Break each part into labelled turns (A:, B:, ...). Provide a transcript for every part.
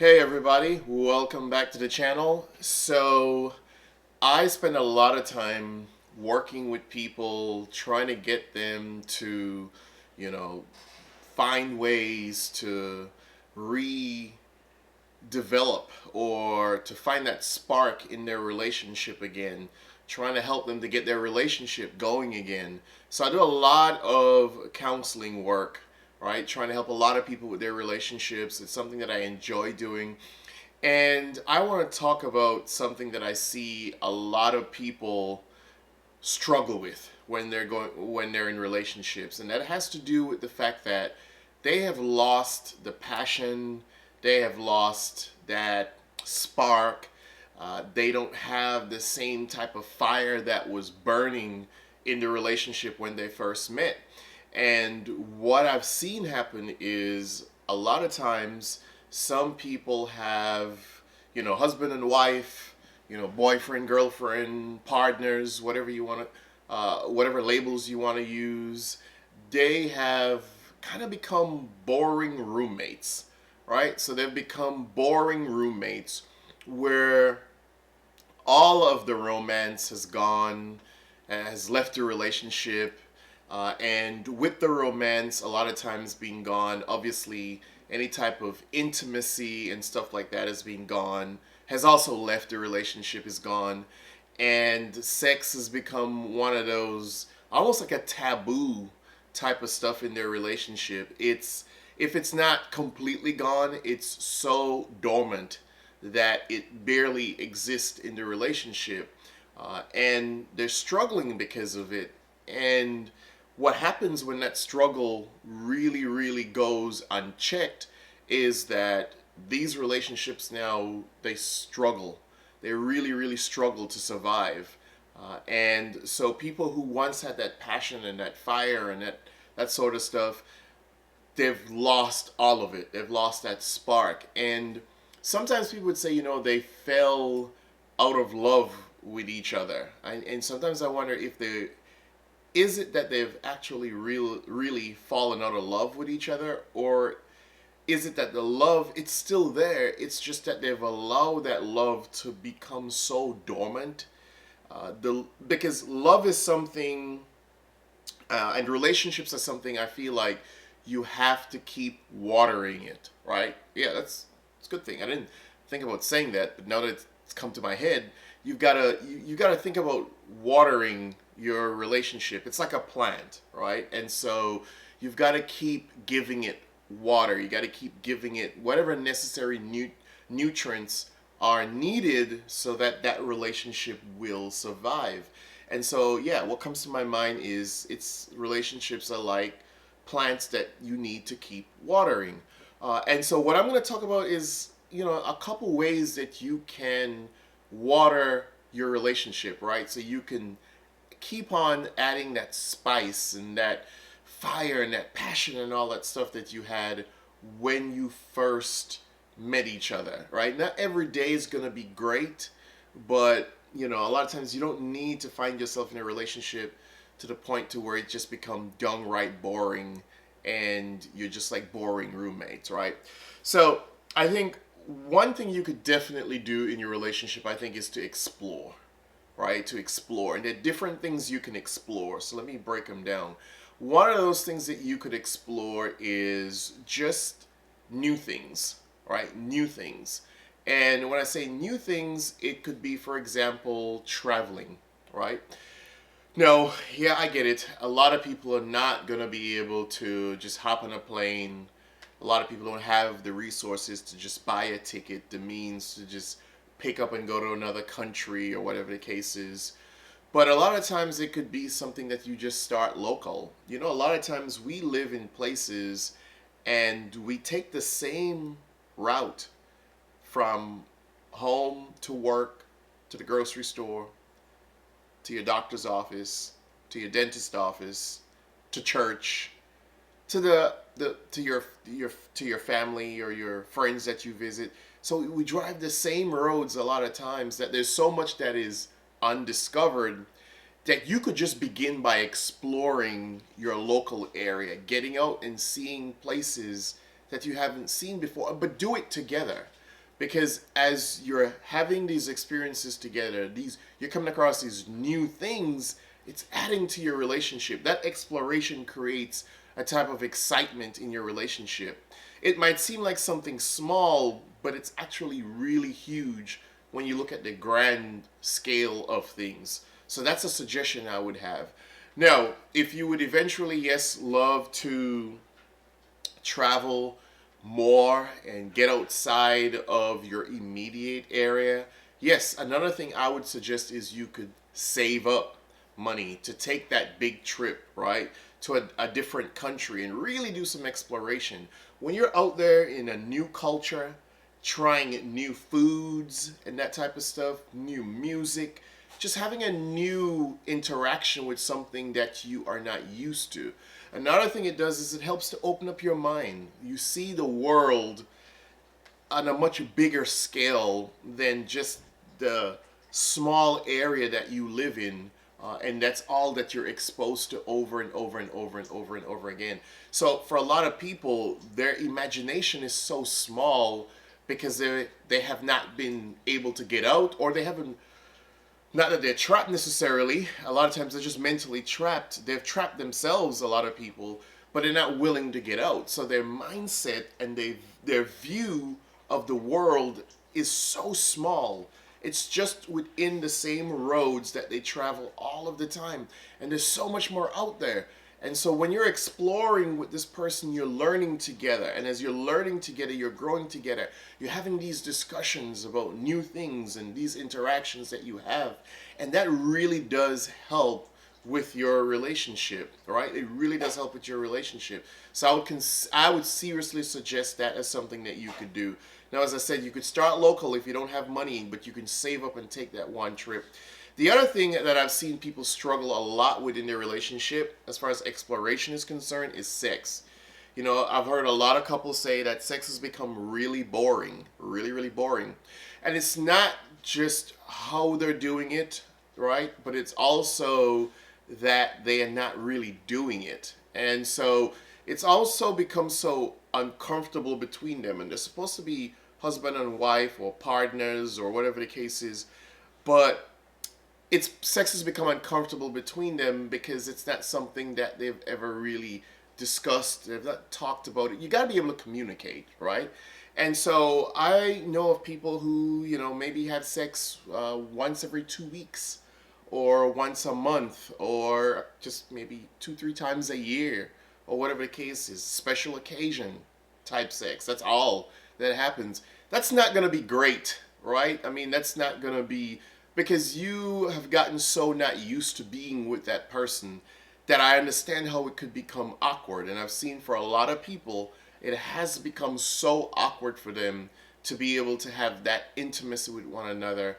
A: Hey everybody, welcome back to the channel. So I spend a lot of time working with people, trying to get them to, you know, find ways to redevelop or to find that spark in their relationship again, trying to help them to get their relationship going again. So I do a lot of counseling work, right? Trying to help a lot of people with their relationships. It's something that I enjoy doing. And I want to talk about something that I see a lot of people struggle with when they're in relationships, and that has to do with the fact that they have lost the passion, they have lost that spark. They don't have the same type of fire that was burning in the relationship when they first met. And what I've seen happen is a lot of times some people have, husband and wife, boyfriend, girlfriend, partners, whatever you want to, whatever labels you want to use. They have kind of become boring roommates, right? So they've become boring roommates where all of the romance has gone, has left the relationship, and with the romance, a lot of times being gone, obviously, any type of intimacy and stuff like that has been gone, has also left the relationship, is gone, and sex has become one of those almost like a taboo type of stuff in their relationship. It's if it's not completely gone, it's so dormant that it barely exists in the relationship, and they're struggling because of it. And what happens when that struggle really, really goes unchecked is that these relationships now they struggle. They really, really struggle to survive. And so people who once had that passion and that fire and that sort of stuff, they've lost all of it. They've lost that spark. And sometimes people would say, they fell out of love with each other. And sometimes I wonder if they is it that they've actually really fallen out of love with each other, or is it that the love it's still there? It's just that they've allowed that love to become so dormant. Because love is something, and relationships are something I feel like you have to keep watering it, right? Yeah, it's a good thing. I didn't think about saying that, but now that it's come to my head, you gotta think about watering your relationship. It's like a plant, right? And so you've got to keep giving it water. You got to keep giving it whatever necessary nutrients are needed so that that relationship will survive. And so, yeah, what comes to my mind is it's relationships are like plants that you need to keep watering. And so, what I'm going to talk about is, a couple ways that you can water your relationship, right? So you can keep on adding that spice and that fire and that passion and all that stuff that you had when you first met each other, right? Not every day is going to be great, but a lot of times you don't need to find yourself in a relationship to the point to where it just becomes downright boring and you're just like boring roommates, right? So I think one thing you could definitely do in your relationship, I think, is to explore, right? To explore. And there are different things you can explore. So let me break them down. One of those things that you could explore is just new things, right? New things. And when I say new things, it could be, for example, traveling, right? No, yeah, I get it. A lot of people are not going to be able to just hop on a plane. A lot of people don't have the resources to just buy a ticket, the means to just pick up and go to another country or whatever the case is. But a lot of times it could be something that you just start local. A lot of times we live in places and we take the same route from home to work, to the grocery store, to your doctor's office, to your dentist office, to church, to your family or your friends that you visit. So we drive the same roads a lot of times that there's so much that is undiscovered that you could just begin by exploring your local area, getting out and seeing places that you haven't seen before, but do it together. because as you're having these experiences together, you're coming across these new things, it's adding to your relationship. That exploration creates a type of excitement in your relationship. It might seem like something small, but it's actually really huge when you look at the grand scale of things. So that's a suggestion I would have. Now, if you would eventually, yes, love to travel more and get outside of your immediate area, yes, another thing I would suggest is you could save up money to take that big trip, right? To a different country and really do some exploration. When you're out there in a new culture, trying new foods and that type of stuff, new music, just having a new interaction with something that you are not used to. Another thing it does is it helps to open up your mind. You see the world on a much bigger scale than just the small area that you live in. And that's all that you're exposed to over and over and over and over and over again. So for a lot of people, their imagination is so small because they have not been able to get out, or they haven't, not that they're trapped necessarily. A lot of times they're just mentally trapped. They've trapped themselves, a lot of people, but they're not willing to get out. So their mindset and their view of the world is so small. It's just within the same roads that they travel all of the time. And there's so much more out there. And so when you're exploring with this person, you're learning together. And as you're learning together, you're growing together. You're having these discussions about new things and these interactions that you have. And that really does help with your relationship, right? It really does help with your relationship. So I would seriously suggest that as something that you could do. Now, as I said, you could start local if you don't have money, but you can save up and take that one trip. The other thing that I've seen people struggle a lot with in their relationship, as far as exploration is concerned, is sex. You know, I've heard a lot of couples say that sex has become really boring, really, really boring. And it's not just how they're doing it, right? But it's also that they are not really doing it. And so it's also become so uncomfortable between them. And they're supposed to be husband and wife or partners or whatever the case is. But sex has become uncomfortable between them because it's not something that they've ever really discussed. They've not talked about it. You got to be able to communicate, right? And so I know of people who, you know, maybe have sex once every 2 weeks or once a month or just maybe 2-3 times a year or whatever the case is. Special occasion type sex. That's all that happens. That's not going to be great, right? I mean, that's not going to be, because you have gotten so not used to being with that person that I understand how it could become awkward. And I've seen for a lot of people, it has become so awkward for them to be able to have that intimacy with one another.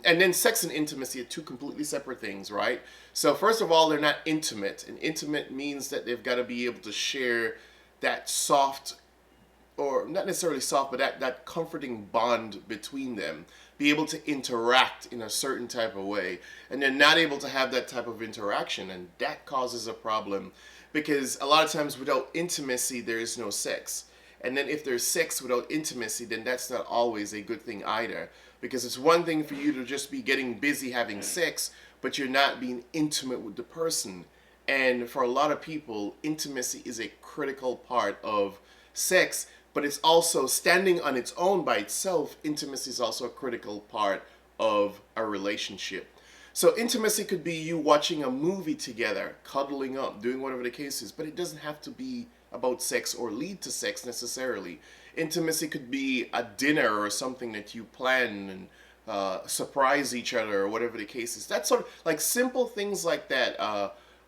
A: And then sex and intimacy are two completely separate things, right? So first of all, they're not intimate. And intimate means that they've got to be able to share that soft, or not necessarily soft, but that comforting bond between them, be able to interact in a certain type of way. And they're not able to have that type of interaction, and that causes a problem, because a lot of times without intimacy, there is no sex. And then if there's sex without intimacy, then that's not always a good thing either. Because it's one thing for you to just be getting busy having sex, but you're not being intimate with the person. And for a lot of people, intimacy is a critical part of sex, but it's also standing on its own by itself. Intimacy is also a critical part of a relationship. So intimacy could be you watching a movie together, cuddling up, doing whatever the case is, but it doesn't have to be about sex or lead to sex necessarily. Intimacy could be a dinner or something that you plan and surprise each other or whatever the case is. That's sort of like simple things like that.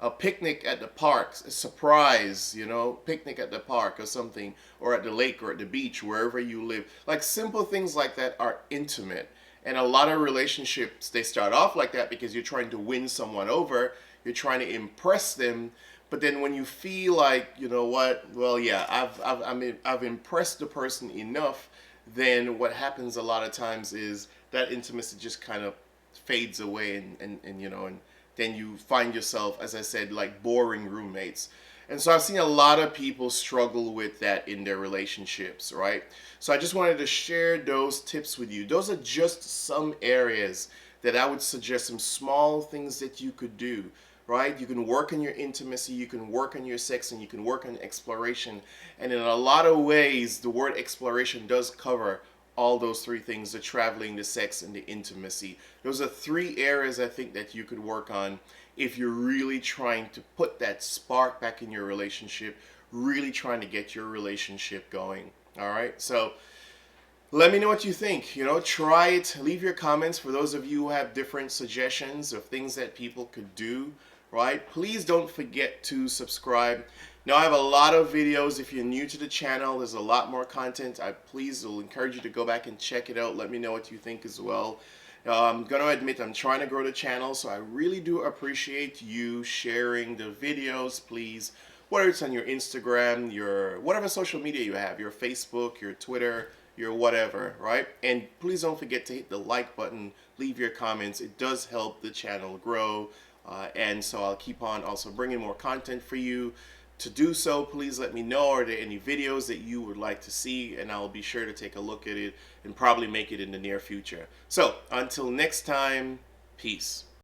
A: A picnic at the park, a surprise, you know, picnic at the park or something, or at the lake or at the beach, wherever you live. Like simple things like that are intimate. And a lot of relationships, they start off like that because you're trying to win someone over, you're trying to impress them. But then when you feel like, you know what, well, yeah, I've impressed the person enough, then what happens a lot of times is that intimacy just kind of fades away, and you know, and then you find yourself, as I said, like boring roommates. And so I've seen a lot of people struggle with that in their relationships, right? So I just wanted to share those tips with you. Those are just some areas that I would suggest, some small things that you could do, right? You can work on your intimacy, you can work on your sex, and you can work on exploration. And in a lot of ways, the word exploration does cover all those three things: the traveling, the sex, and the intimacy. Those are three areas I think that you could work on if you're really trying to put that spark back in your relationship, really trying to get your relationship going. All right. So let me know what you think. Try it. Leave your comments for those of you who have different suggestions of things that people could do, right? Please don't forget to subscribe. Now, I have a lot of videos. If you're new to the channel, there's a lot more content. I please will encourage you to go back and check it out. Let me know what you think as well. I'm going to admit I'm trying to grow the channel, so I really do appreciate you sharing the videos, please. Whether it's on your Instagram, your whatever social media you have, your Facebook, your Twitter, your whatever, right? And please don't forget to hit the like button, leave your comments. It does help the channel grow. And so I'll keep on also bringing more content for you. To do so, please let me know, are there any videos that you would like to see, and I'll be sure to take a look at it and probably make it in the near future. So until next time, peace.